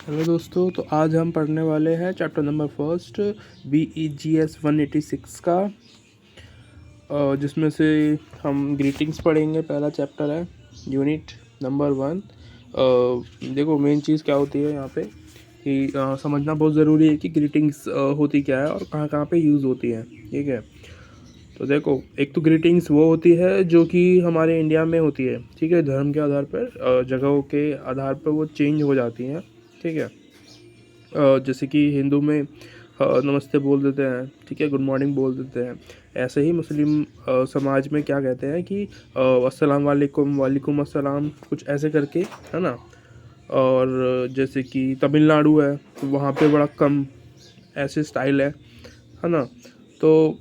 Hello दोस्तों, तो आज हम पढ़ने वाले हैं चैप्टर नंबर फर्स्ट BEGS 186 का, जिसमें से हम ग्रीटिंग्स पढ़ेंगे। पहला चैप्टर है यूनिट नंबर 1। देखो, मेन चीज़ क्या होती है यहाँ पे कि समझना बहुत ज़रूरी है कि ग्रीटिंग्स होती क्या है और कहाँ कहाँ पे यूज़ होती है। ठीक है, तो देखो, एक तो ग्रीटिंग्स वो होती है जो कि हमारे इंडिया में होती है। ठीक है, धर्म के आधार पर, जगहों के आधार पर वो चेंज हो जाती हैं। ठीक है, जैसे कि हिंदू में नमस्ते बोल देते हैं। ठीक है, गुड मॉर्निंग बोल देते हैं। ऐसे ही मुस्लिम समाज में क्या कहते हैं कि अस्सलाम वालेकुम, वालेकुम अस्सलाम, कुछ ऐसे करके, है ना। और जैसे कि तमिलनाडु है तो वहाँ पे बड़ा कम ऐसे स्टाइल है ना। तो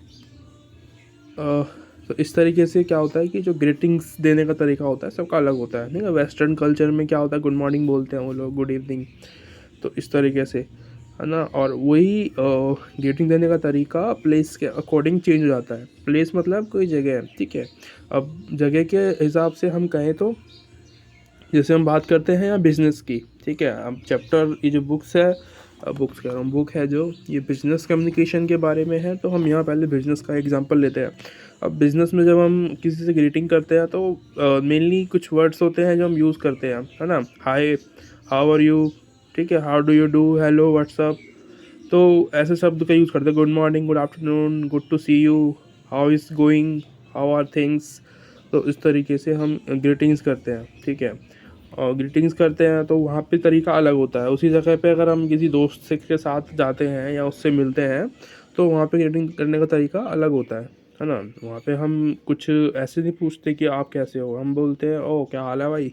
अ, तो इस तरीके से क्या होता है कि जो ग्रीटिंग्स देने का तरीका होता है सबका अलग होता है। ठीक है, वेस्टर्न कल्चर में क्या होता है, गुड मॉर्निंग बोलते हैं वो लोग, गुड इवनिंग। तो इस तरीके से, है ना। और वही ग्रीटिंग देने का तरीका प्लेस के अकॉर्डिंग चेंज हो जाता है। प्लेस मतलब कोई जगह है। ठीक है, अब जगह के हिसाब से हम कहें तो जैसे हम बात करते हैं या बिजनेस की। ठीक है, अब चैप्टर ये जो बुक्स है, बुक्स कह रहा हूँ, बुक है जो ये बिजनेस कम्युनिकेशन के बारे में है, तो हम यहाँ पहले बिजनेस का एग्जांपल लेते हैं। अब बिजनेस में जब हम किसी से ग्रीटिंग करते हैं तो मेनली कुछ वर्ड्स होते हैं जो हम यूज़ करते हैं, है ना। हाय, हाउ आर यू, ठीक है, how do you do, hello, what's up. तो ऐसे शब्द का यूज़ करते हैं। Good morning, good afternoon, good to see you, how is going, how are things. तो इस तरीके से हम ग्रीटिंग्स करते हैं। ठीक है, और ग्रीटिंग्स करते हैं तो वहाँ पे तरीका अलग होता है। उसी जगह पे अगर हम किसी दोस्त से के साथ जाते हैं या उससे मिलते हैं तो वहाँ पे ग्रीटिंग करने का तरीका अलग होता है ना। वहाँ पे हम कुछ ऐसे नहीं पूछते कि आप कैसे हो, हम बोलते हैं ओ क्या हाल है भाई,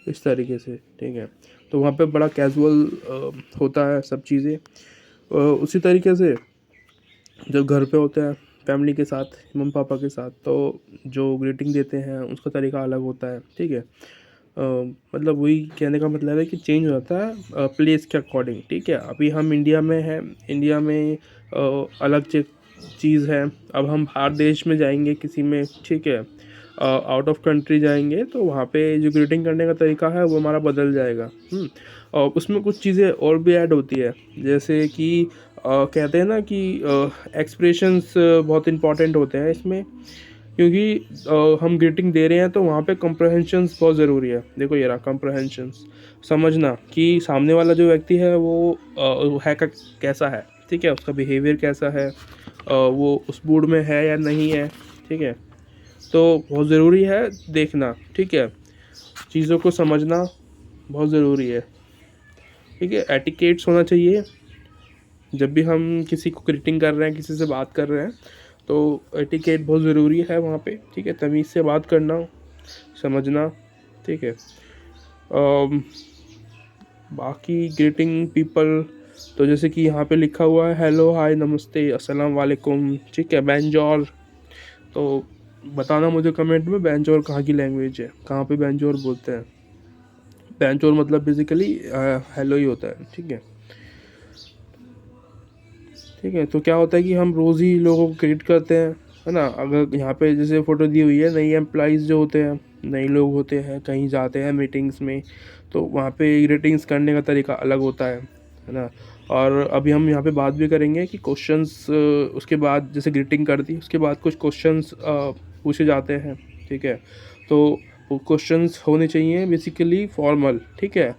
इस तरीके से। ठीक है, तो वहाँ पे बड़ा कैजुअल होता है सब चीज़ें। उसी तरीके से जब घर पे होते हैं फैमिली के साथ, मम्मी पापा के साथ, तो जो ग्रीटिंग देते हैं उसका तरीका अलग होता है। ठीक है, मतलब वही कहने का मतलब है कि चेंज हो जाता है प्लेस के अकॉर्डिंग। ठीक है, अभी हम इंडिया में हैं, इंडिया में अलग चीज़ है। अब हम बाहर देश में जाएंगे किसी में, ठीक है, आउट ऑफ कंट्री जाएंगे तो वहाँ पे जो ग्रीटिंग करने का तरीका है वो हमारा बदल जाएगा। और उसमें कुछ चीज़ें और भी ऐड होती है, जैसे कि कहते हैं ना कि एक्सप्रेशंस बहुत इंपॉर्टेंट होते हैं इसमें, क्योंकि हम ग्रीटिंग दे रहे हैं तो वहाँ पे कम्प्रहेंशंस बहुत ज़रूरी है। देखो ये रहा कम्प्रहेंशंस, समझना कि सामने वाला जो व्यक्ति है वो है का कैसा है। ठीक है, उसका बिहेवियर कैसा है, वो उस मूड में है या नहीं है। ठीक है, तो बहुत ज़रूरी है देखना। ठीक है, चीज़ों को समझना बहुत ज़रूरी है। ठीक है, एटिकेट्स होना चाहिए जब भी हम किसी को ग्रीटिंग कर रहे हैं, किसी से बात कर रहे हैं, तो एटिकेट बहुत ज़रूरी है वहाँ पे। ठीक है, तमीज़ से बात करना, समझना। ठीक है, बाकी ग्रीटिंग पीपल, तो जैसे कि यहाँ पे लिखा हुआ है हेलो, हाय, नमस्ते, अस्सलाम वालेकुम। ठीक है, बैंजोर। तो बताना मुझे कमेंट में बैंजोर कहाँ की लैंग्वेज है, कहाँ पे बैंजोर बोलते हैं। बैंजोर मतलब बेसिकली हेलो ही होता है। ठीक है, ठीक है, तो क्या होता है कि हम रोज़ ही लोगों को ग्रीट करते हैं, है ना। अगर यहाँ पे जैसे फ़ोटो दी हुई है, नई एम्प्लॉइज़ जो होते हैं, नए लोग होते हैं, कहीं जाते हैं मीटिंग्स में, तो वहाँ पे ग्रीटिंग्स करने का तरीका अलग होता है ना। और अभी हम यहाँ पे बात भी करेंगे कि क्वेश्चंस, उसके बाद जैसे ग्रीटिंग कर दी उसके बाद कुछ क्वेश्चंस पूछे जाते हैं। ठीक है, तो वो क्वेश्चंस होने चाहिए बेसिकली फॉर्मल। ठीक है,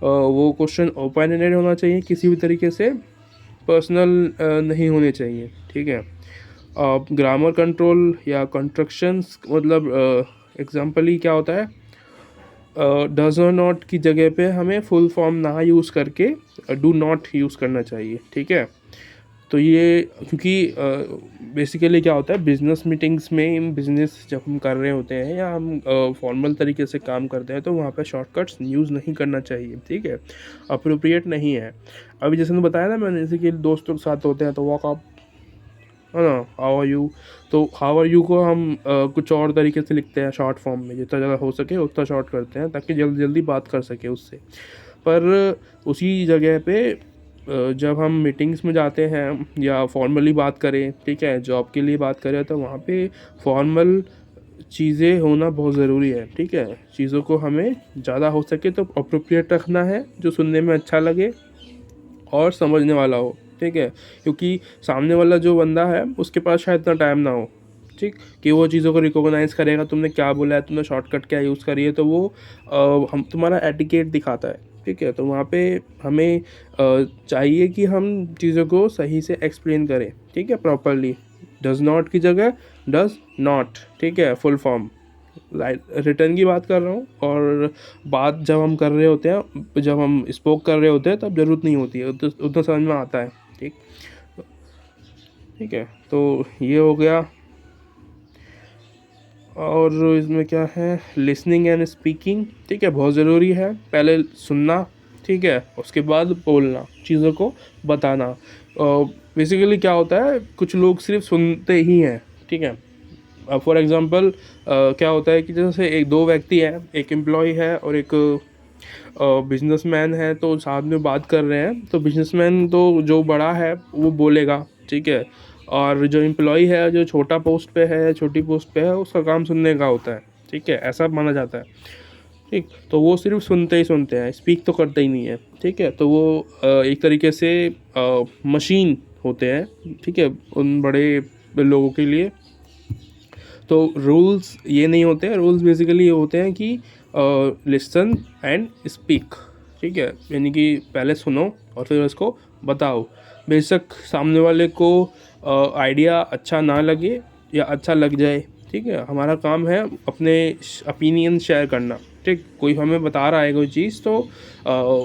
वो क्वेश्चन ओपन एंडेड होना चाहिए, किसी भी तरीके से पर्सनल नहीं होने चाहिए। ठीक है, ग्रामर कंट्रोल या कंस्ट्रक्शंस मतलब एग्जाम्पली क्या होता है, डज और नॉट की जगह पे हमें फुल फॉर्म ना यूज़ करके डू नॉट यूज़ करना चाहिए। ठीक है, तो ये क्योंकि बेसिकली क्या होता है बिज़नेस मीटिंग्स में, बिज़नेस जब हम कर रहे होते हैं या हम फॉर्मल तरीके से काम करते हैं तो वहाँ पे शॉर्टकट्स यूज़ नहीं करना चाहिए। ठीक है, अप्रोप्रिएट नहीं है। अभी जैसे मैंने बताया ना, मैंने जैसे कि दोस्तों के साथ होते हैं तो वॉक अप, है ना, हाउ आर यू। तो हाउ आर यू को हम कुछ और तरीके से लिखते हैं शॉर्ट फॉर्म में, जितना ज़्यादा हो सके उतना शॉर्ट करते हैं ताकि जल्दी जल्दी बात कर सके उससे। पर उसी जगह पे जब हम मीटिंग्स में जाते हैं या फॉर्मली बात करें, ठीक है, जॉब के लिए बात करें, तो वहाँ पे फॉर्मल चीज़ें होना बहुत ज़रूरी है, ठीक है। चीज़ों को हमें ज़्यादा हो सके तो अप्रोप्रिएट रखना है, जो सुनने में अच्छा लगे और समझने वाला हो, ठीक है। क्योंकि सामने वाला जो बंदा है उसके पास शायद इतना टाइम ना हो, ठीक, कि वो चीज़ों को रिकॉग्नाइज़ करेगा तुमने क्या बोला है, तुमने शॉर्टकट क्या यूज़ करी है, तो वो हम तुम्हारा एटिकेट दिखाता है, ठीक है। तो वहाँ पे हमें चाहिए कि हम चीज़ों को सही से एक्सप्लेन करें, ठीक है, प्रॉपरली। डज़ नॉट की जगह डज़ नॉट, ठीक है, फुल फॉर्म। रिटर्न की बात कर रहा हूँ, और बात जब हम कर रहे होते हैं, जब हम स्पोक कर रहे होते हैं, तब ज़रूरत नहीं होती है, उतना समझ में आता है, ठीक, ठीक है। तो ये हो गया। और इसमें क्या है, लिसनिंग एंड स्पीकिंग, ठीक है, बहुत ज़रूरी है। पहले सुनना, ठीक है, उसके बाद बोलना, चीज़ों को बताना। बेसिकली क्या होता है, कुछ लोग सिर्फ सुनते ही हैं, ठीक है। फॉर एग्ज़ाम्पल क्या होता है कि जैसे एक दो व्यक्ति हैं, एक एम्प्लॉय है और एक बिजनेसमैन है, तो साथ में बात कर रहे हैं। तो बिजनेसमैन तो जो बड़ा है वो बोलेगा, ठीक है, और जो एम्प्लॉय है, जो छोटा पोस्ट पे है, छोटी पोस्ट पे है, उसका काम सुनने का होता है, ठीक है, ऐसा माना जाता है, ठीक। तो वो सिर्फ सुनते ही सुनते हैं, स्पीक तो करते ही नहीं है, ठीक है। तो वो एक तरीके से मशीन होते हैं, ठीक है, उन बड़े लोगों के लिए। तो रूल्स ये नहीं होते हैं, रूल्स बेसिकली ये होते हैं कि लिसन एंड स्पीक, ठीक है, यानी कि पहले सुनो और फिर उसको बताओ। बेशक सामने वाले को आइडिया अच्छा ना लगे या अच्छा लग जाए, ठीक है, हमारा काम है अपने ओपिनियन शेयर करना, ठीक। कोई हमें बता रहा है कोई चीज़, तो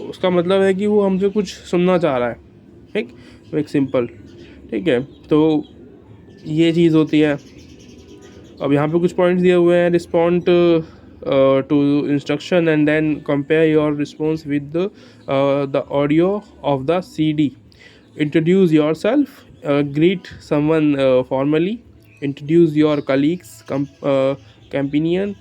उसका मतलब है कि वो हमसे कुछ सुनना चाह रहा है, ठीक, एक सिंपल, ठीक है। तो ये चीज़ होती है। अब यहाँ पे कुछ पॉइंट्स दिए हुए हैं, respond to instruction and then compare your response with the audio of the CD, introduce your self, greet someone formally, introduce your colleagues, companion,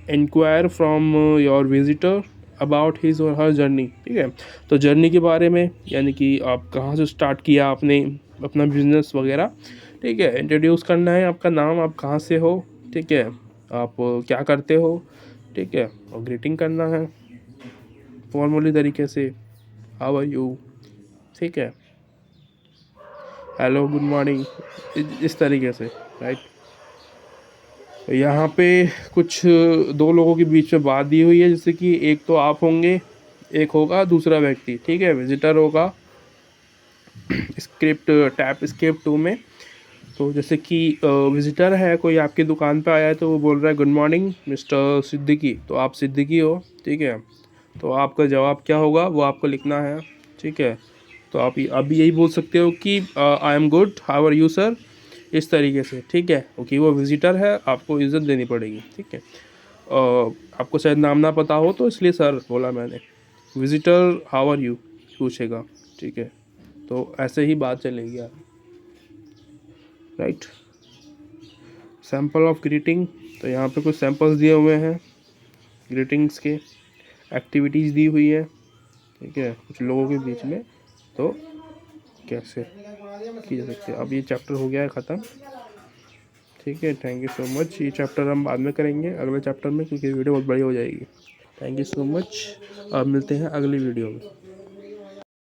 inquire from your visitor about his और her journey, ठीक है। तो journey के बारे में, यानी कि आप कहाँ से स्टार्ट किया आपने अपना बिजनेस वगैरह, ठीक है, इंट्रोड्यूस करना है, आपका नाम, आप कहाँ से हो, ठीक है, आप क्या करते हो, ठीक है, और ग्रीटिंग करना है फॉर्मली तरीके से, हाउ आर यू, ठीक है, हेलो, गुड मॉर्निंग, इस तरीके से, राइट। यहाँ पे कुछ दो लोगों के बीच में बात दी हुई है, जैसे कि एक तो आप होंगे, एक होगा दूसरा व्यक्ति, ठीक है, विजिटर होगा स्क्रिप्ट टैप स्क्रिप्ट 2 में। तो जैसे कि विजिटर है, कोई आपकी दुकान पे आया है, तो वो बोल रहा है गुड मॉर्निंग मिस्टर सिद्दीकी, तो आप सिद्दीकी हो, ठीक है। तो आपका जवाब क्या होगा वो आपको लिखना है, ठीक है। तो आप अभी यही बोल सकते हो कि I am good, how are you sir, इस तरीके से, ठीक है, क्योंकि वो विजिटर है, आपको इज़्ज़त देनी पड़ेगी, ठीक है। आपको शायद नाम ना पता हो, तो इसलिए सर बोला मैंने। विजिटर हाउ आर यू पूछेगा, ठीक है। तो ऐसे ही बात चलेगी यार, राइट। सैम्पल ऑफ ग्रीटिंग, तो यहाँ पे कुछ सैम्पल्स दिए हुए हैं ग्रीटिंग्स के, एक्टिविटीज़ दी हुई है, ठीक है, कुछ लोगों के बीच में, तो कैसे की जा सकती है। अब ये चैप्टर हो गया है ख़त्म, ठीक है। Thank you so much. ये चैप्टर हम बाद में करेंगे अगले चैप्टर में, क्योंकि वीडियो बहुत बड़ी हो जाएगी। थैंक यू सो मच, अब मिलते हैं अगली वीडियो में।